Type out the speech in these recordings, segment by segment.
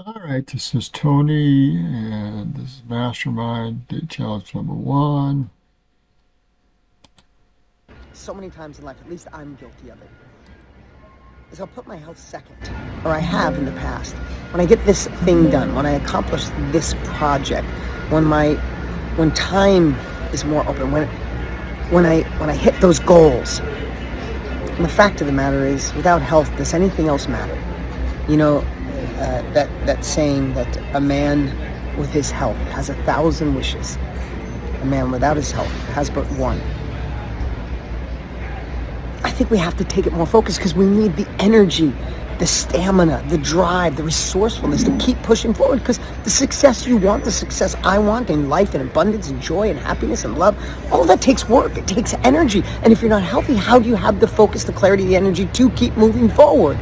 All right, this is Tony, and this is Mastermind, Date Challenge number one. So many times in life, at least I'm guilty of it, is I'll put my health second, or I have in the past. When I get this thing done, when I accomplish this project, when time is more open, when I hit those goals. And the fact of the matter is, without health, does anything else matter? You know, that saying that a man with his health has 1,000 wishes. A man without his health has but one. I think we have to take it more focused because we need the energy, the stamina, the drive, the resourcefulness to keep pushing forward, because the success you want, the success I want in life and abundance and joy and happiness and love, all that takes work. It takes energy. And if you're not healthy, how do you have the focus, the clarity, the energy to keep moving forward?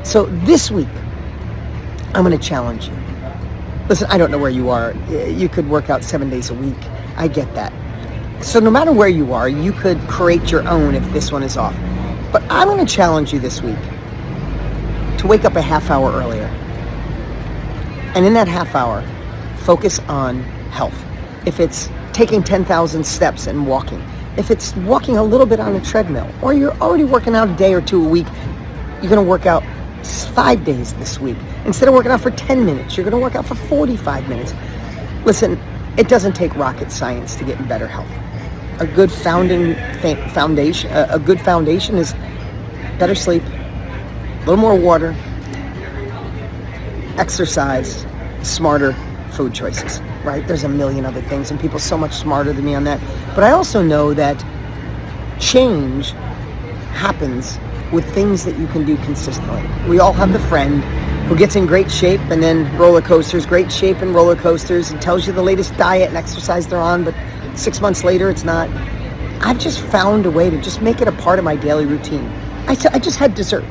So this week, I'm going to challenge you. Listen, I don't know where you are. You could work out 7 days a week. I get that. So no matter where you are, you could create your own if this one is off. But I'm going to challenge you this week to wake up a half hour earlier. And in that half hour, focus on health. If it's taking 10,000 steps and walking, if it's walking a little bit on a treadmill, or you're already working out a day or two a week, you're going to work out 5 days this week. Instead of working out for 10 minutes, you're going to work out for 45 minutes. Listen, it doesn't take rocket science to get in better health. A good foundation is better sleep, a little more water, exercise, smarter food choices, right? There's a million other things, and people so much smarter than me on that. But I also know that change happens with things that you can do consistently. We all have the friend who gets in great shape and then roller coasters, great shape and roller coasters, and tells you the latest diet and exercise they're on, but 6 months later it's not. I've just found a way to just make it a part of my daily routine. I just had dessert.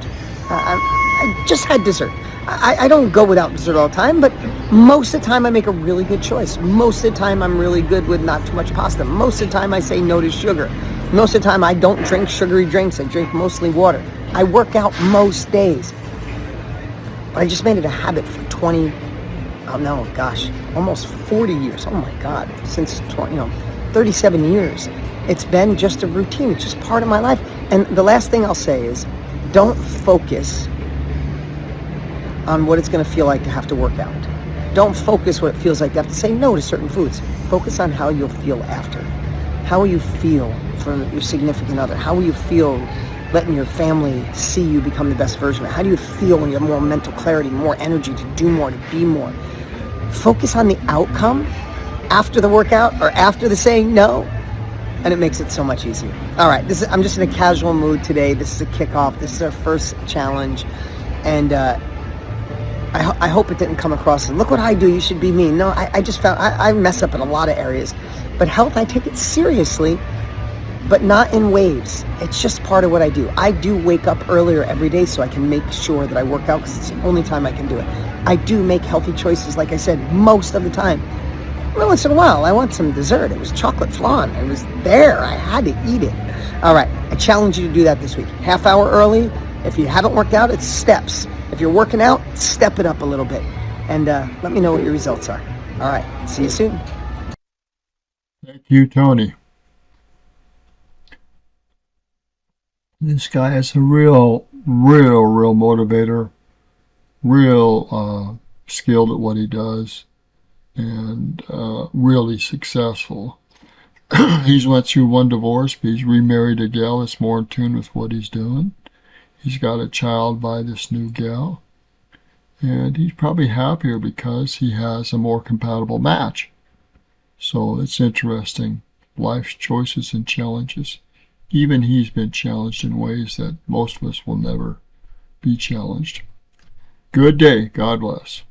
I just had dessert. I don't go without dessert all the time, but most of the time I make a really good choice. Most of the time I'm really good with not too much pasta. Most of the time I say no to sugar. Most of the time I don't drink sugary drinks. I drink mostly water. I work out most days. But I just made it a habit for almost 40 years. Oh my God, since 37 years. It's been just a routine. It's just part of my life. And the last thing I'll say is, don't focus on what it's going to feel like to have to work out. Don't focus what it feels like to have to say no to certain foods. Focus on how you'll feel after. How will you feel for your significant other? How will you feel letting your family see you become the best version of it? How do you feel when you have more mental clarity, more energy to do more, to be more? Focus on the outcome after the workout or after the saying no, and it makes it so much easier. All right, I'm just in a casual mood today. This is a kickoff. This is our first challenge, and I hope it didn't come across as, look what I do, you should be me. No, I just found I mess up in a lot of areas. But health, I take it seriously, but not in waves. It's just part of what I do. I do wake up earlier every day so I can make sure that I work out, because it's the only time I can do it. I do make healthy choices, like I said, most of the time. Well, once in a while, I want some dessert. It was chocolate flan. It was there. I had to eat it. All right, I challenge you to do that this week. Half hour early. If you haven't worked out, it's steps. If you're working out, step it up a little bit. And let me know what your results are. All right, see you soon. Thank you, Tony. This guy is a real motivator, real skilled at what he does, and really successful. He's went through one divorce, but he's remarried a gal that's more in tune with what he's doing. He's got a child by this new gal, and he's probably happier because he has a more compatible match. So it's interesting. Life's choices and challenges. Even he's been challenged in ways that most of us will never be challenged. Good day. God bless.